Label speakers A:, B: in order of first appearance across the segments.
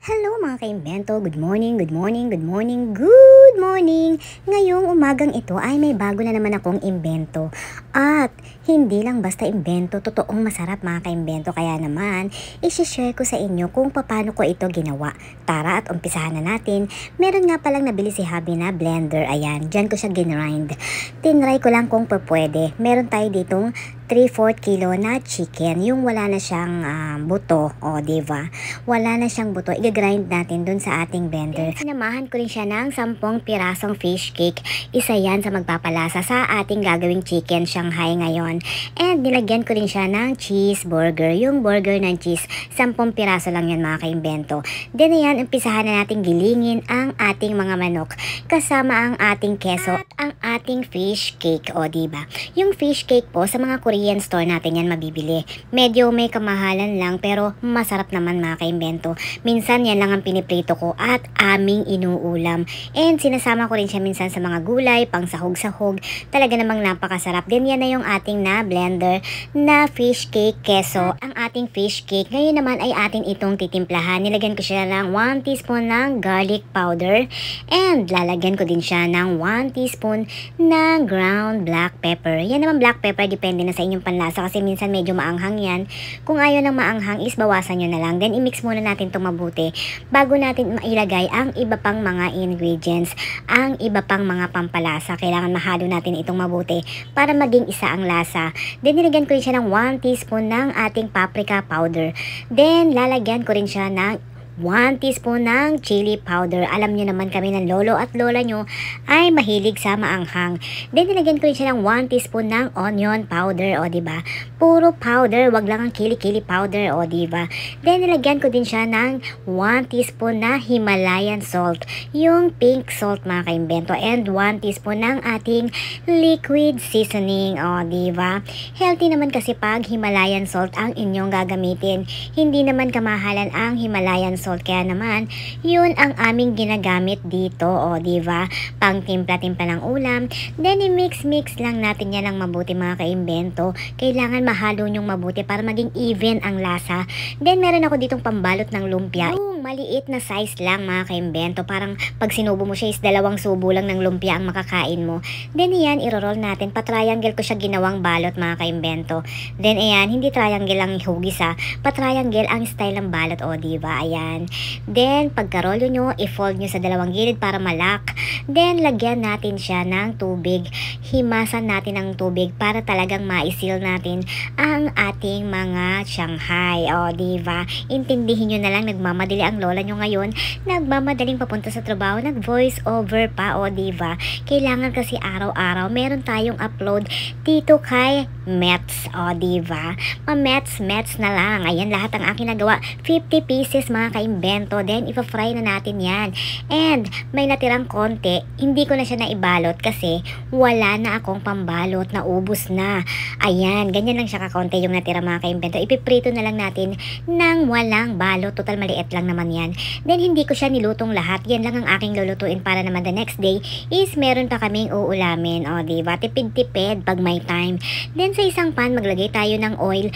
A: Hello mga kaimbento, good morning, good morning, good morning, good morning! Ngayong umagang ito ay may bago na naman akong imbento. At hindi lang basta imbento, totoong masarap mga kaimbento. Kaya naman, isi-share ko sa inyo kung paano ko ito ginawa. Tara at umpisahan na natin. Meron nga palang nabili si Habi na blender, ayan, dyan ko siya ginrind. Tinry ko lang kung pwede. Meron tayo ditong 3/4 kilo na chicken, yung wala na siyang buto, diba? Wala na siyang buto, i-grind natin dun sa ating blender. Sinamahan ko rin siya ng 10 pirasong fish cake. Isa yan sa magpapalasa sa ating gagawing chicken Shanghai ngayon. And nilagyan ko rin siya ng cheeseburger, yung burger ng cheese. 10 piraso lang yan mga kaimbento. Then ayan, umpisahan na natin gilingin ang ating mga manok kasama ang ating keso at ang ating fish cake, diba? Yung fish cake po sa mga Korean store natin yan mabibili. Medyo may kamahalan lang pero masarap naman mga kaimbento. Minsan yan lang ang piniprito ko at aming inuulam. And sinasama ko rin siya minsan sa mga gulay, pang sahog-sahog. Talaga namang napakasarap. Then yan na yung ating na blender na fish cake keso. Ang ating fish cake. Ngayon naman ay atin itong titimplahan. Nilagyan ko siya ng 1 teaspoon ng garlic powder. And lalagyan ko din siya ng 1 teaspoon ng ground black pepper. Yan naman black pepper, depende na sa inyong panlasa kasi minsan medyo maanghang yan. Kung ayaw ng maanghang is bawasan nyo na lang. Then i-mix muna natin itong mabuti bago natin mailagay ang iba pang mga ingredients, ang iba pang mga pampalasa. Kailangan mahalo natin itong mabuti para maging isa ang lasa. Then nilagyan ko rin siya ng 1 teaspoon ng ating paprika powder. Then lalagyan ko rin siya ng 1 teaspoon ng chili powder. Alam nyo naman kami ng lolo at lola nyo ay mahilig sa maanghang. Then nilagyan ko rin siya ng 1 teaspoon ng onion powder, diba? Puro powder, wag lang ang kili-kili powder, diba? Then nilagyan ko din siya ng 1 teaspoon na Himalayan salt, yung pink salt mga kaimbento, and 1 teaspoon ng ating liquid seasoning, diba? Healthy naman kasi pag Himalayan salt ang inyong gagamitin. Hindi naman kamahalan ang Himalayan salt, kaya naman yun ang aming ginagamit dito, diba? Pang timpla-timpla ng ulam. Then i-mix lang natin yan ng mabuti mga kaimbento. Kailangan mahalo nyong mabuti para maging even ang lasa. Then meron ako ditong pambalot ng lumpia, yung maliit na size lang mga kaimbento. Parang pag sinubo mo siya is 2 subo lang ng lumpia ang makakain mo. Then ayan, iro-roll natin. Pa-triangle ko siya ginawang balot mga kaimbento. Then ayan, hindi triangle ang hugis pa-triangle ang style ng balot, diba? Ayan. Then, pagkarolo nyo, i-fold nyo sa 2 gilid para malak. Then, lagyan natin siya ng tubig. Himasan natin ng tubig para talagang ma-seal natin ang ating mga Shanghai. Diba? Intindihin nyo na lang, nagmamadali ang lola nyo ngayon. Nagmamadaling papunta sa trabaho, nag-voice over pa, diba? Kailangan kasi araw-araw, meron tayong upload dito kay Mets, diba? Mets na lang. Ayan, lahat ang aking nagawa. 50 pieces mga kaimbento. Then, ipa-fry na natin yan. And, may natirang konti. Hindi ko na siya naibalot kasi wala na akong pambalot. Naubos na. Ayan, ganyan lang siya kakonti yung natira mga kaimbento. Ipiprito na lang natin ng walang balot. Total maliit lang naman yan. Then, hindi ko siya nilutong lahat. Yan lang ang aking lulutuin para naman the next day is meron pa kaming uulamin. Diba? Tipid-tipid pag may time. Then, sa isang pan, maglagay tayo ng oil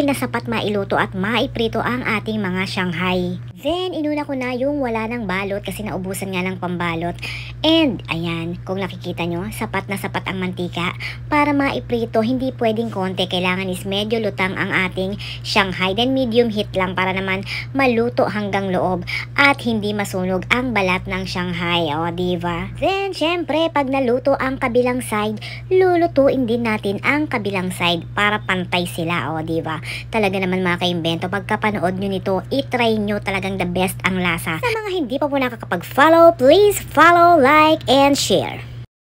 A: na sapat mailuto at maiprito ang ating mga Shanghai. Then, inuna ko na yung wala ng balot kasi naubusan nga ng pambalot. And, ayan, kung nakikita nyo, sapat na sapat ang mantika. Para maiprito, hindi pwedeng konti. Kailangan is medyo lutang ang ating Shanghai. Then, medium heat lang para naman maluto hanggang loob at hindi masunog ang balat ng Shanghai. Diba? Then, syempre, pag naluto ang kabilang side, lulutuin din natin ang kabilang side para pantay sila. Diba? Talaga naman mga kaimbento, pagkapanood nyo nito, itry nyo talagang the best ang lasa. Sa mga hindi pa po nakakapag-follow, please follow, like, and share.